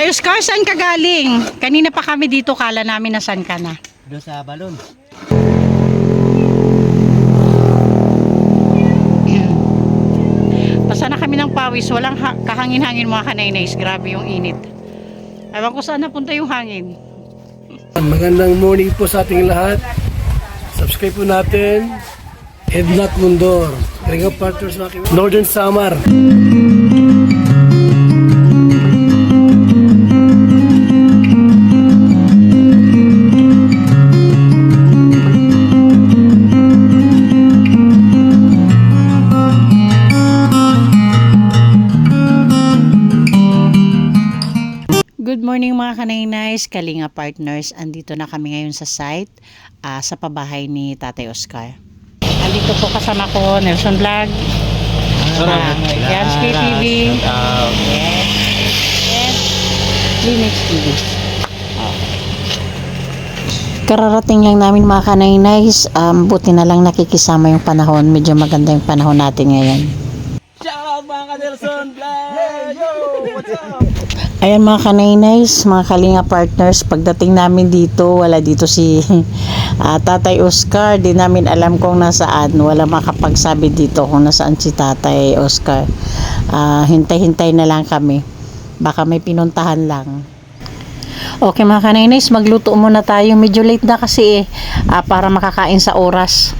Tayo, Oscar, saan ka galing? Kanina pa kami dito, kala namin na saan ka na. Doon sa balon. Pasa na kami ng pawis, walang kahangin-hangin mga kanainays. Grabe yung init. Ewan ko saan napunta yung hangin. Magandang morning po sa ating lahat. Subscribe po natin Ednat Mundor, Ringo Partners, Northern Samar. Good morning mga kanainays, Kalinga Partners. Andito na kami ngayon sa site, sa pabahay ni Tatay Oscar. Andito po kasama ko, Nelson Vlog, Jans TV, and Linux TV. Kararating lang namin mga kanainays, buti na lang nakikisama yung panahon. Medyo maganda yung panahon natin ngayon. Ciao mga Nelson Vlog! Yo! What's up? Ayan mga kanainays, mga Kalinga Partners, pagdating namin dito, wala dito si Tatay Oscar. Di namin alam kung nasaan. Wala makapagsabi dito kung nasaan si Tatay Oscar. Hintay-hintay na lang kami. Baka may pinuntahan lang. Okay mga kanainays, magluto muna tayo. Medyo late na kasi para makakain sa oras.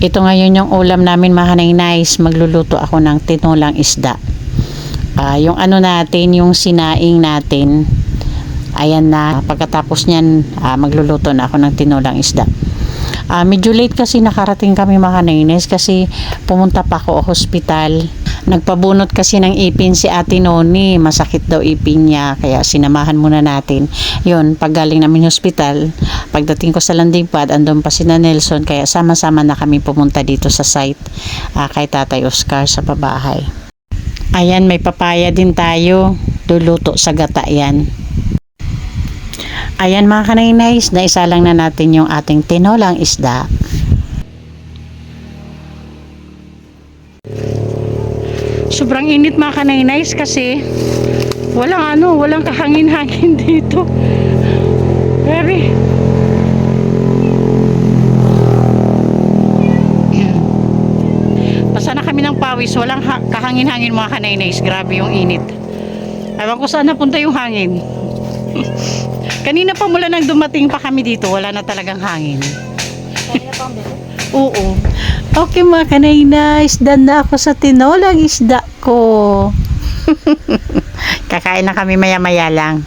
Ito ngayon yung ulam namin mga kanainays. Magluluto ako ng tinolang isda. Yung ano natin, yung sinaing natin, ayan na. Pagkatapos nyan, magluluto na ako ng tinolang isda. Medyo late kasi nakarating kami mga kanainays kasi pumunta pa ako hospital. Nagpabunot kasi ng ipin si Ate Noni, masakit daw ipin niya, kaya sinamahan muna natin. Yun, pag galing namin hospital, pagdating ko sa landing pad, andun pa si Nelson, kaya sama-sama na kami pumunta dito sa site kay Tatay Oscar sa pabahay. Ayan, may papaya din tayo. Luluto sa gata yan. Ayan mga kanainays, naisa lang na natin yung ating tinolang isda. Sobrang init mga kanainays kasi walang kahangin-hangin dito. Very. Pasa na kami ng pawis, walang kahangin-hangin mga kanainays. Grabe yung init. Ewan ko saan napunta yung hangin. Kanina pa mula nang dumating pa kami dito, wala na talagang hangin. Oo. Okay mga kanainays, done na ako sa tinolang isda ko. Kakain na kami maya-maya lang.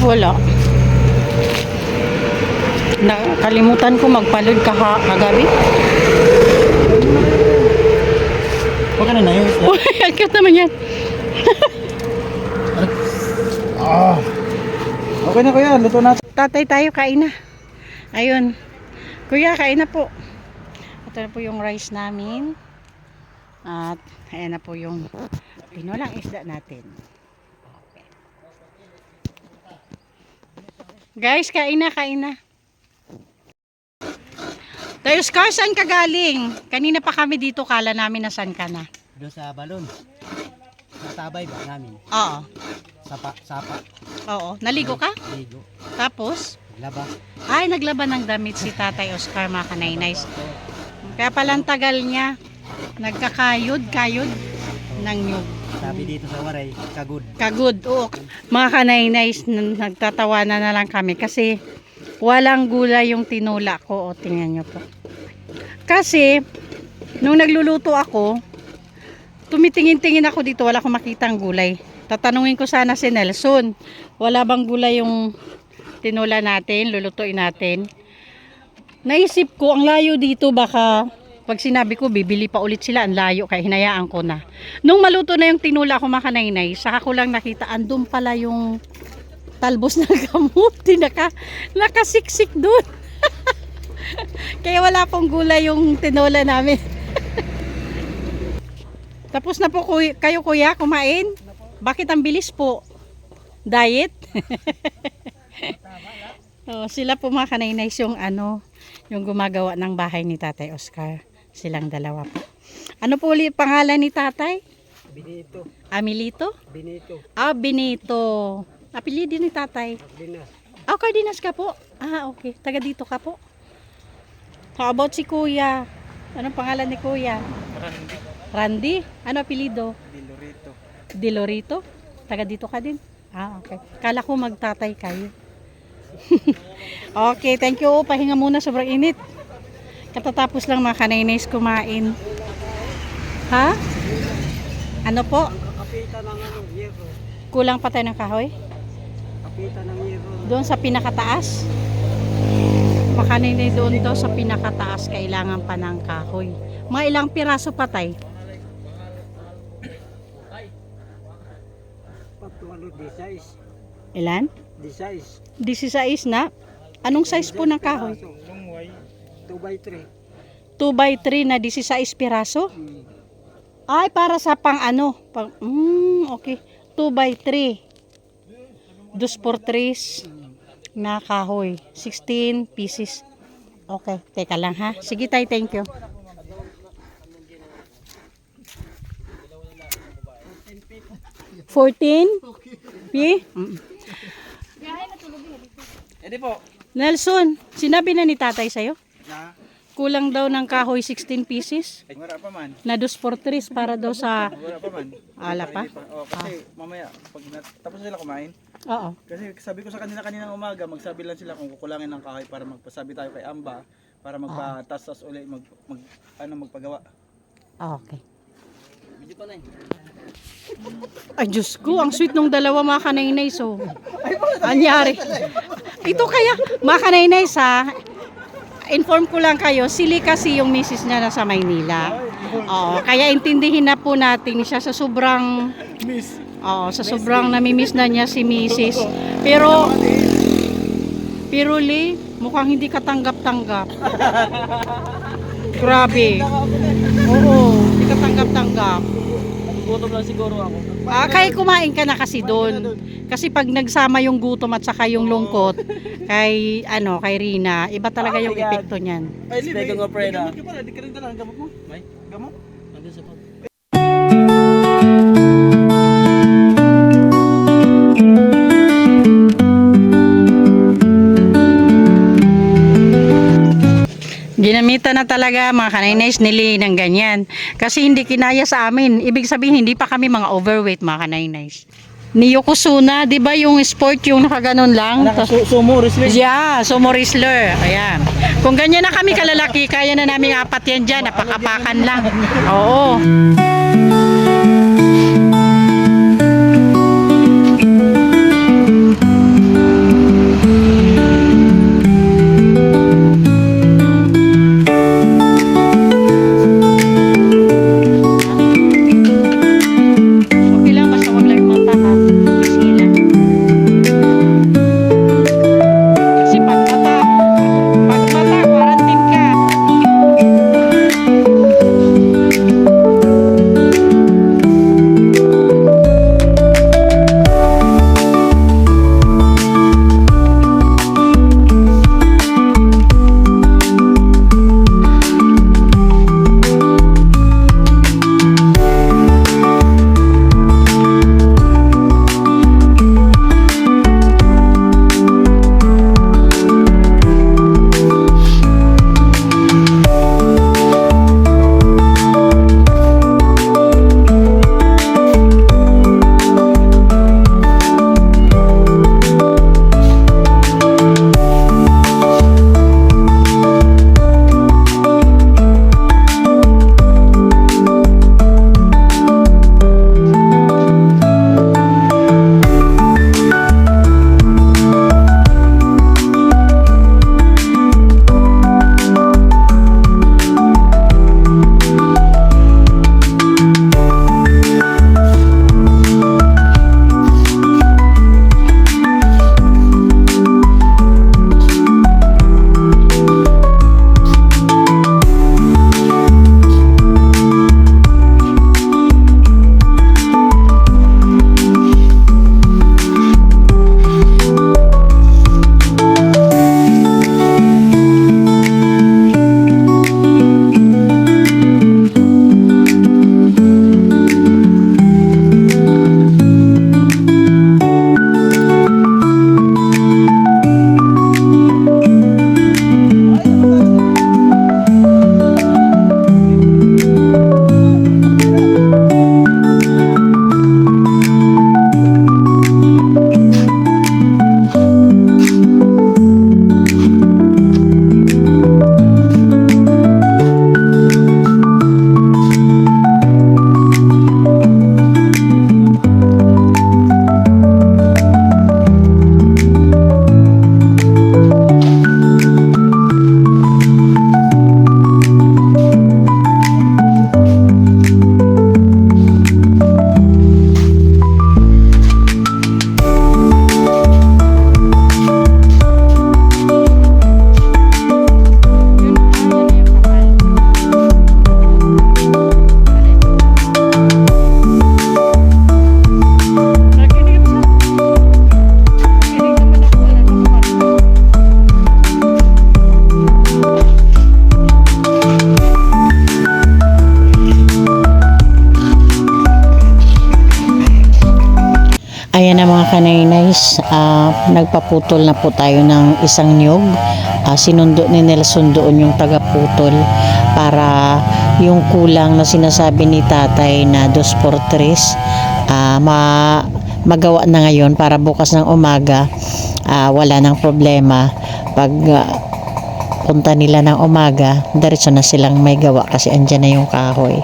Wala. Nakalimutan ko magpalod kagabi. Huwag ka na yun. Uy, ang cute naman yan. Okay na kuya, luto na. Tatay tayo, kain na. Ayun. Kuya, kain na po. Ito na po yung rice namin. At ayan na po yung tinolang isda natin. Guys, kain na, kain na. Tayo, Oscar, saan ka galing? Kanina pa kami dito, kala namin na saan ka na. Doon sa balon. Sa tabay ba namin? Oo. Sapa. Oo. Naligo ka? Ligo. Tapos? Laba. Ay, naglaba ng damit si Tatay Oscar, mga kanainays. Kaya palang tagal niya. Nagkakayod ng nyug. Sabi dito sa waray, kagud. Kagud, oo. Mga kanainays, nagtatawanan na lang kami kasi walang gulay yung tinula ko. O, tingnan nyo po. Kasi, nung nagluluto ako, tumitingin-tingin ako dito, wala akong makitang gulay. Tatanungin ko sana si Nelson, wala bang gulay yung tinula natin, lulutuin natin. Naisip ko, ang layo dito, baka pag sinabi ko, bibili pa ulit sila, ang layo, kaya hinayaan ko na. Nung maluto na yung tinula ko mga kanainay, saka ko lang nakita, andun pala yung talbos ng kamuti, nakasiksik dun. Kaya wala pong gulay yung tinola namin. Tapos na po kayo kuya, kumain? Bakit ang bilis po? Diet? Oh, sila po mga kanaynays yung yung gumagawa ng bahay ni Tatay Oscar. Silang dalawa po. Ano po ulit pangalan ni Tatay? Benito. Amilito? Benito. Ah, Benito. Apelyido ni Tatay. Dinas. Ah, Cardenas ka po? Ah, okay. Taga dito ka po? How about si Kuya? Anong pangalan ni Kuya? Randy. Randy? Ano apelyido? Dilorito. Dilorito? Taga dito ka din? Ah, okay. Kala ko magtatay kayo. Okay, thank you. Pahinga muna, sobrang init. Katatapos lang mga kanaynays kumain. Ha? Ano po? Kapita ng yero. Kulang pa tayo ng kahoy? Kapita ng yero. Doon sa pinakataas? Makaninay doon daw sa pinakataas kailangan pa ng kahoy. Mga ilang piraso pa tayo? Patualo, D6. Ilan? D6. 16 na? Anong size po ng kahoy? Lungway. 2x3. 2x3 na 16 piraso? Ay, para sa pang okay. 2x3. 2x3 na kahoy. 16 pieces. Okay, teka lang ha. Sige tayo, thank you. 14? P? Edi po. Nelson, sinabi na ni tatay sa'yo? Na. Kulang daw ng kahoy 16 pieces Ay, wala pa man. na 2x3 para daw sa Wala pa man. ala pa? Oh, kasi mamaya, pag tapos sila kumain, Oo. kasi sabi ko sa kanila kaninang umaga, magsabi lang sila kung kukulangin ng kahoy para magpasabi tayo kay Amba para magpatastas uli magpagawa. Okay. Medyo pa na eh. Ay, Diyos ko, ang sweet nung dalawa mga kanaynay. So, anyari. Ito kaya, mga kanaynay sa, inform ko lang kayo, sili kasi yung misis niya nasa Maynila. Oo, kaya intindihin na po natin siya sa sobrang, sa sobrang namimiss na niya si misis. Pero Li, mukhang hindi ka tanggap-tanggap. Grabe. Oo, hindi ka tanggap-tanggap. Gutom lang siguro ako. Kaya kumain ka na kasi doon. Kasi pag nagsama yung gutom at saka yung lungkot kay Rina, iba talaga yung epekto niyan. Ay, Libe, gamot ka pala, di ka rin dala ang gamot mo. May? Gamot? Nandun sa pag. Ginamitan na talaga mga kanaynays nili ng ganyan. Kasi hindi kinaya sa amin. Ibig sabihin, hindi pa kami mga overweight mga kanaynays. Ni Yokozuna, di ba yung sport yung nakaganon lang? Sumo, wrestling. Yeah, sumo wrestler. Ayan. Kung ganyan na kami kalalaki, kaya na namin apat yan dyan. Napakapakan lang. Oo. Okay lang, basta wag lang yung mata ha. Sila. Kasi pag mata, quarantine ka. kanainays, nagpaputol na po tayo ng isang nyug. Sinundo ni Nelson doon yung tagaputol para yung kulang na sinasabi ni tatay na 2 por 3 magawa na ngayon para bukas ng umaga wala nang problema. Pag punta nila ng umaga, diretso na silang may gawa kasi andyan na yung kahoy.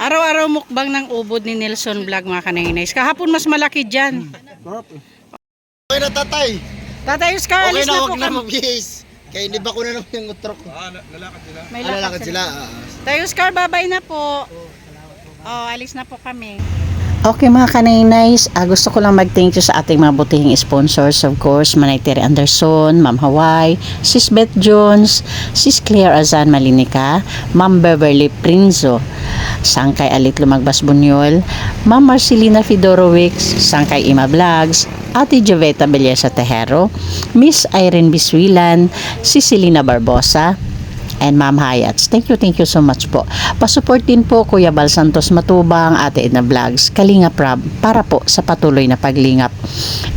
Araw-araw mukbang ng ubod ni Nelson Vlog mga kanainays. Kahapon mas malaki dyan. Okay na tatay. Tatay Oscar, Okay alis na, na wag po na kami. mabihis. Kaya hindi ba ko na naman yung utrok ko. May Lalakad lakad sila. Tatay Oscar, babay na po. Oh, alis na po kami. Okay mga kanainays, gusto ko lang mag-thank you sa ating mga butihing sponsors, of course, Manay Terry Anderson, Ma'am Hawaii, Sis Beth Jones, Sis Claire Azan Malinica, Ma'am Beverly Prinzo, Sangkay Alit Lumagbas Bunyol, Ma'am Marcelina Fedorowicz, Sangkay Ima Vlogs, Ate Joveta Belleza Tejero, Miss Irene Biswilan, Cecilina Barbosa, and Ma'am Hayats. Thank you so much po. Pasupport din po Kuya Bal Santos Matubang, Ate Edna Vlogs, Kalinga Prab, para po sa patuloy na paglingap.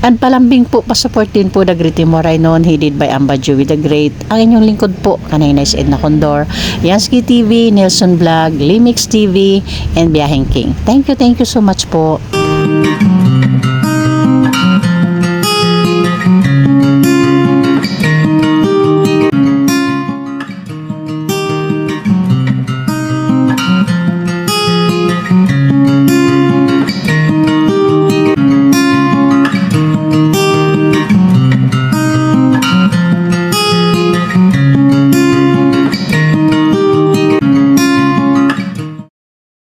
And palambing po, pasupport din po The Great Moraynon, headed by Amba Joey the Great. Ang inyong lingkod po, Kanainays Edna Condor, Yansky TV, Nelson Vlog, Limix TV, and Biyaheng King. Thank you so much po.